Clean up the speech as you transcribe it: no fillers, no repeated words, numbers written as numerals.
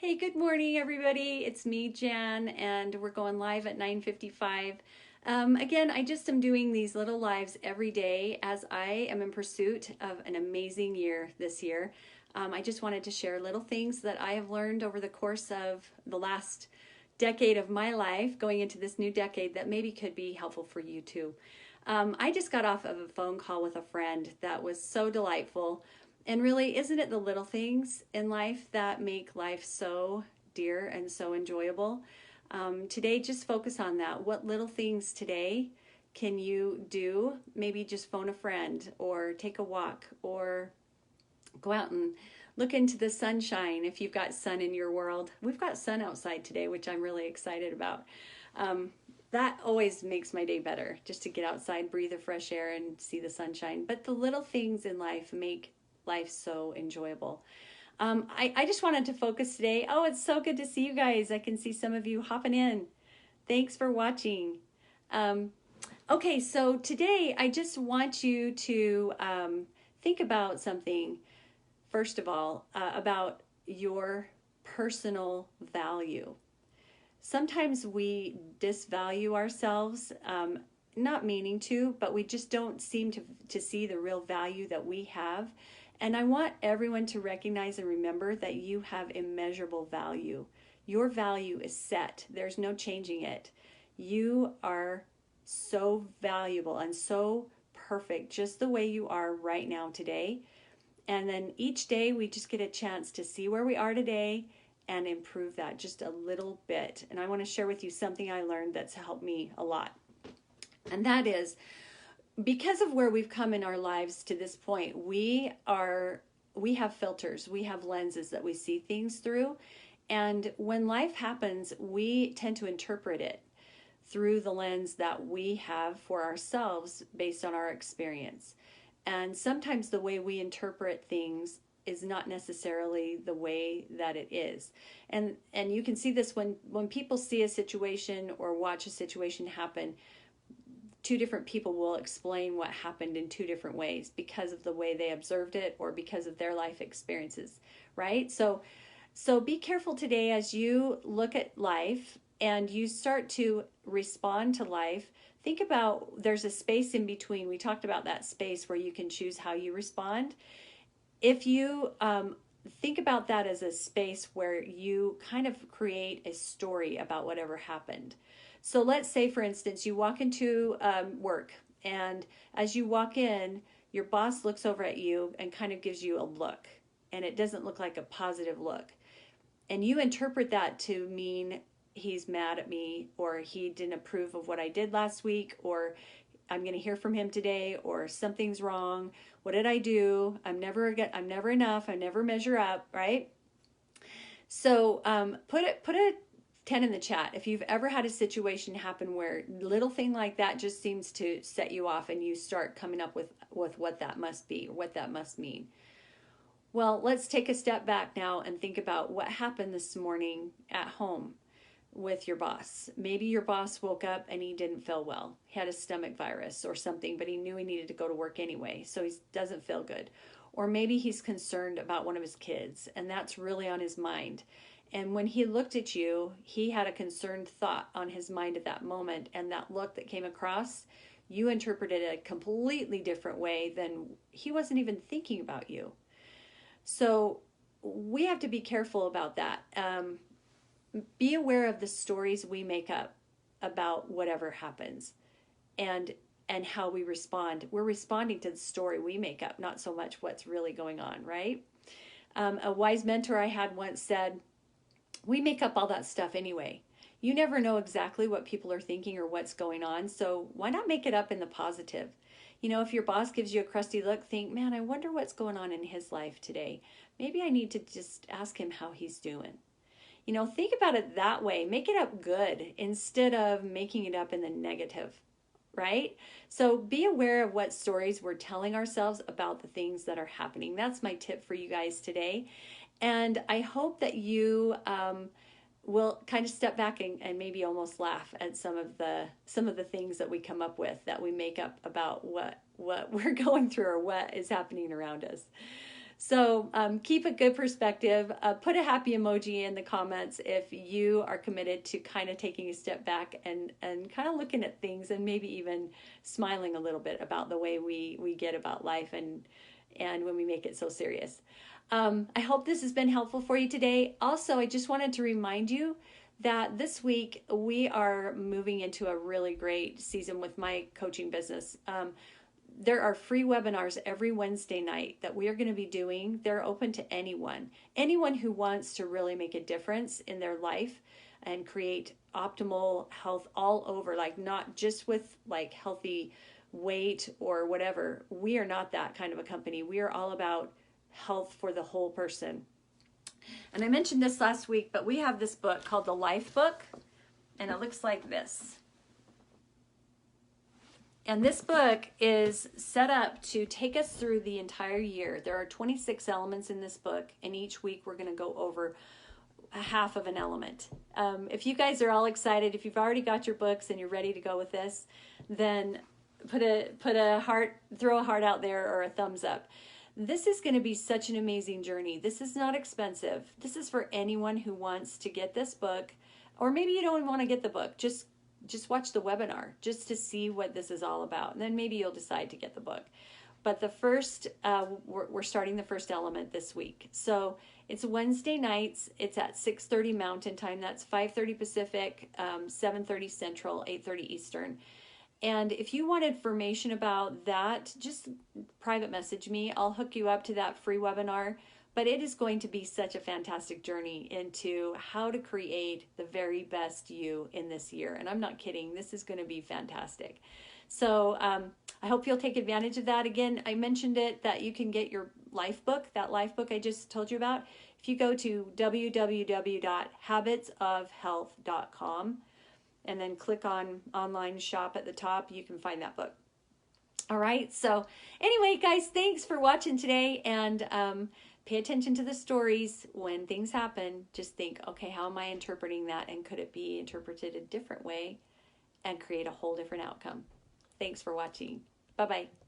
Hey, good morning, everybody. It's me, Jan, and we're going live at 9:55. Again, I just am doing these little lives every day as I am in pursuit of an amazing year this year. I just wanted to share little things that I have learned over the course of the last decade of my life, going into this new decade, that maybe could be helpful for you too. I just got off of a phone call with a friend that was so delightful. And really, isn't it the little things in life that make life so dear and so enjoyable? Today, just focus on that. What little things today can you do? Maybe just phone a friend or take a walk or go out and look into the sunshine if you've got sun in your world. We've got sun outside today, which I'm really excited about. Um, that always makes my day better, just to get outside, breathe the fresh air, and see the sunshine. But the little things in life make life so enjoyable. I just wanted to focus today. Oh, it's so good to see you guys. I can see some of you hopping in. Thanks for watching. Um, okay, so today I just want you to think about something, first of all, about your personal value. Sometimes we disvalue ourselves, not meaning to, but we just don't seem to see the real value that we have. And I want everyone to recognize and remember that you have immeasurable value. Your value is set, there's no changing it. You are so valuable and so perfect just the way you are right now today. And then each day we just get a chance to see where we are today and improve that just a little bit. And I want to share with you something I learned that's helped me a lot. And that is, because of where we've come in our lives to this point, we have filters, we have lenses that we see things through. And when life happens, we tend to interpret it through the lens that we have for ourselves based on our experience. And sometimes the way we interpret things is not necessarily the way that it is. And you can see this when people see a situation or watch a situation happen. Two different people will explain what happened in two different ways because of the way they observed it or because of their life experiences, right? So be careful today as you look at life and you start to respond to life. Think about, there's a space in between. We talked about that space where you can choose how you respond. If you think about that as a space where you kind of create a story about whatever happened. So let's say, for instance, you walk into work, and as you walk in, your boss looks over at you and kind of gives you a look, and it doesn't look like a positive look. And you interpret that to mean he's mad at me, or he didn't approve of what I did last week, or I'm going to hear from him today, or something's wrong. What did I do? I'm never enough. I never measure up, right? So put a 10 in the chat if you've ever had a situation happen where little thing like that just seems to set you off and you start coming up with what that must be or what that must mean. Well, let's take a step back now and think about what happened this morning at home with your boss. Maybe your boss woke up and he didn't feel well. He had a stomach virus or something, but he knew he needed to go to work anyway, so he doesn't feel good. Or maybe he's concerned about one of his kids, and that's really on his mind. And when he looked at you, he had a concerned thought on his mind at that moment, and that look that came across, you interpreted it a completely different way than he wasn't even thinking about you. So we have to be careful about that. Be aware of the stories we make up about whatever happens and how we respond. We're responding to the story we make up, not so much what's really going on, right? A wise mentor I had once said, we make up all that stuff anyway. You never know exactly what people are thinking or what's going on, so why not make it up in the positive? You know, if your boss gives you a crusty look, think, man, I wonder what's going on in his life today. Maybe I need to just ask him how he's doing. You know, think about it that way. Make it up good instead of making it up in the negative, right? So be aware of what stories we're telling ourselves about the things that are happening. That's my tip for you guys today. And I hope that you will kind of step back and maybe almost laugh at some of the things that we come up with, that we make up about what we're going through or what is happening around us. So keep a good perspective. Put a happy emoji in the comments if you are committed to kind of taking a step back and kind of looking at things and maybe even smiling a little bit about the way we get about life and when we make it so serious. I hope this has been helpful for you today. Also, I just wanted to remind you that this week we are moving into a really great season with my coaching business. There are free webinars every Wednesday night that we are going to be doing. They're open to anyone who wants to really make a difference in their life and create optimal health all over, like not just with like healthy weight or whatever. We are not that kind of a company. We are all about health for the whole person. And I mentioned this last week, but we have this book called The Life Book, and it looks like this. And this book is set up to take us through the entire year. There are 26 elements in this book, and each week we're going to go over a half of an element. If you guys are all excited, if you've already got your books and you're ready to go with this, then put a heart, throw a heart out there or a thumbs up. This is going to be such an amazing journey. This is not expensive. This is for anyone who wants to get this book, or maybe you don't want to get the book. Just watch the webinar just to see what this is all about. And then maybe you'll decide to get the book. But the first, we're starting the first element this week. So it's Wednesday nights. It's at 6:30 Mountain Time. That's 5:30 Pacific, 7:30 Central, 8:30 Eastern. And if you want information about that, just private message me. I'll hook you up to that free webinar. But it is going to be such a fantastic journey into how to create the very best you in this year. And I'm not kidding. This is going to be fantastic. So I hope you'll take advantage of that. Again, I mentioned it that you can get your life book, that life book I just told you about. If you go to www.habitsofhealth.com and then click on online shop at the top, you can find that book. All right. So anyway, guys, thanks for watching today. And pay attention to the stories when things happen. Just think, okay, how am I interpreting that? And could it be interpreted a different way and create a whole different outcome? Thanks for watching. Bye-bye.